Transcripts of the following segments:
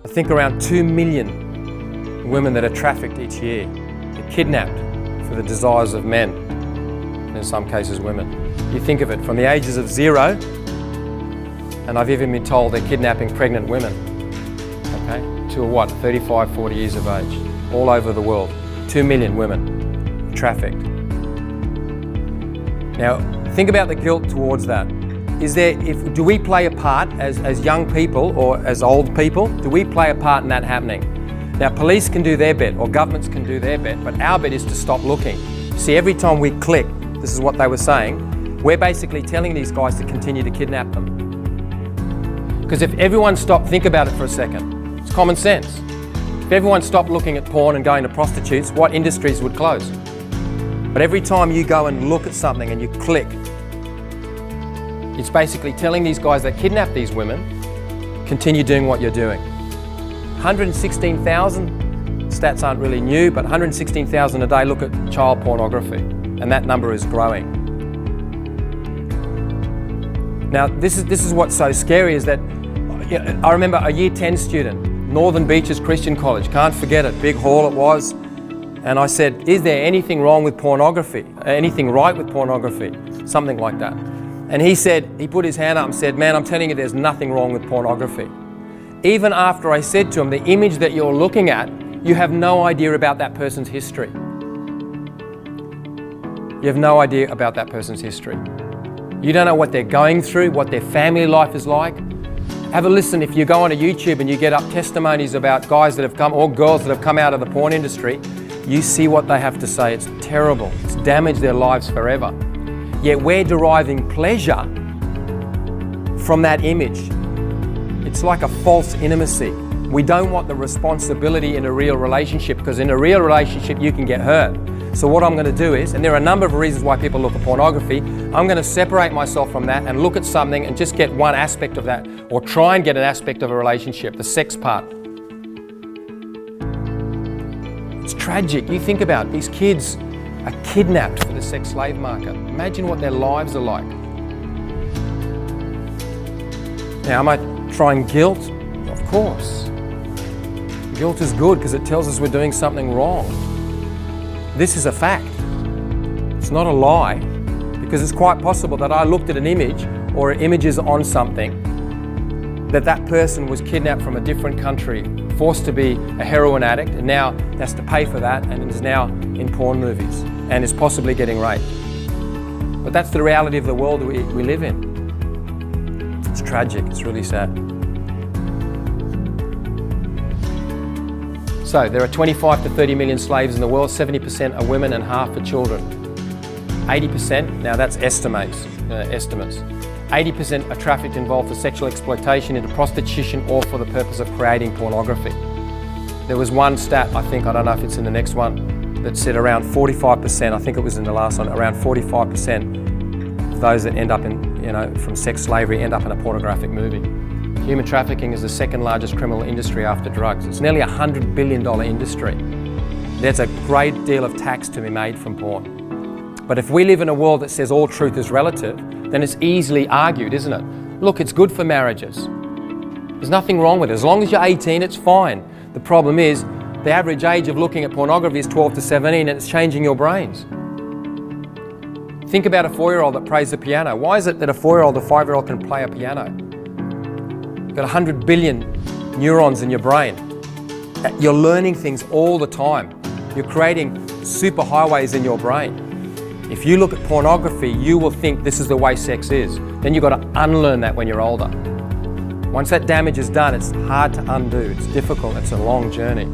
I think around 2 million women that are trafficked each year are kidnapped for the desires of men, and in some cases women. You think of it, from the ages of 0, and I've even been told they're kidnapping pregnant women, okay, to what, 35, 40 years of age, all over the world. 2 million women trafficked. Now, think about the guilt towards that. Do we play a part as young people or as old people? Do we play a part in that happening? Now, police can do their bit or governments can do their bit, but our bit is to stop looking. See, every time we click, this is what they were saying, we're basically telling these guys to continue to kidnap them. Because if everyone stopped, think about it for a second. It's common sense. If everyone stopped looking at porn and going to prostitutes, what industries would close? But every time you go and look at something and you click, it's basically telling these guys that kidnap these women, continue doing what you're doing. 116,000, stats aren't really new, but 116,000 a day look at child pornography, and that number is growing. Now, this is what's so scary, is that I remember a year 10 student, Northern Beaches Christian College, can't forget it, big hall it was, and I said, is there anything wrong with pornography? Anything right with pornography? Something like that. And he said, he put his hand up and said, man, I'm telling you, there's nothing wrong with pornography. Even after I said to him, the image that you're looking at, you have no idea about that person's history. You have no idea about that person's history. You don't know what they're going through, what their family life is like. Have a listen, if you go onto YouTube and you get up testimonies about guys that have come, or girls that have come out of the porn industry, you see what they have to say. It's terrible. It's damaged their lives forever. Yet we're deriving pleasure from that image. It's like a false intimacy. We don't want the responsibility in a real relationship, because in a real relationship you can get hurt. So what I'm going to do is, and there are a number of reasons why people look at pornography, I'm going to separate myself from that and look at something and just get one aspect of that, or try and get an aspect of a relationship, the sex part. It's tragic. You think about it, these kids are kidnapped for the sex slave market. Imagine what their lives are like. Now, am I trying guilt? Of course. Guilt is good because it tells us we're doing something wrong. This is a fact. It's not a lie, because it's quite possible that I looked at an image or images on something, that person was kidnapped from a different country, forced to be a heroin addict, and now has to pay for that and is now in porn movies and is possibly getting raped. But that's the reality of the world we live in. It's tragic, it's really sad. So there are 25 to 30 million slaves in the world, 70% are women and half are children. 80%, now that's estimates. 80% are trafficked, involved for sexual exploitation, into prostitution, or for the purpose of creating pornography. There was one stat, I don't know if it's in the next one, that said around 45%, I think it was in the last one, around 45% of those that end up in, from sex slavery end up in a pornographic movie. Human trafficking is the second largest criminal industry after drugs. It's nearly $100 billion industry. There's a great deal of tax to be made from porn. But if we live in a world that says all truth is relative, then it's easily argued, isn't it? Look, it's good for marriages. There's nothing wrong with it. As long as you're 18, it's fine. The problem is, the average age of looking at pornography is 12 to 17, and it's changing your brains. Think about a 4-year-old that plays the piano. Why is it that a 4-year-old or 5-year-old can play a piano? You've got 100 billion neurons in your brain. You're learning things all the time. You're creating superhighways in your brain. If you look at pornography, you will think this is the way sex is. Then you've got to unlearn that when you're older. Once that damage is done, it's hard to undo. It's difficult. It's a long journey.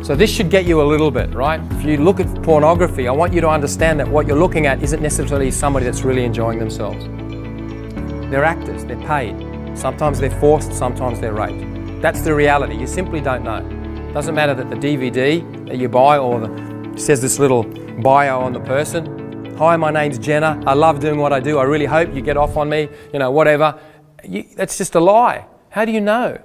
So this should get you a little bit, right? If you look at pornography, I want you to understand that what you're looking at isn't necessarily somebody that's really enjoying themselves. They're actors. They're paid. Sometimes they're forced. Sometimes they're raped. That's the reality. You simply don't know. It doesn't matter that the DVD that you buy or says this little bio on the person. Hi, my name's Jenna. I love doing what I do. I really hope you get off on me, whatever. That's just a lie. How do you know?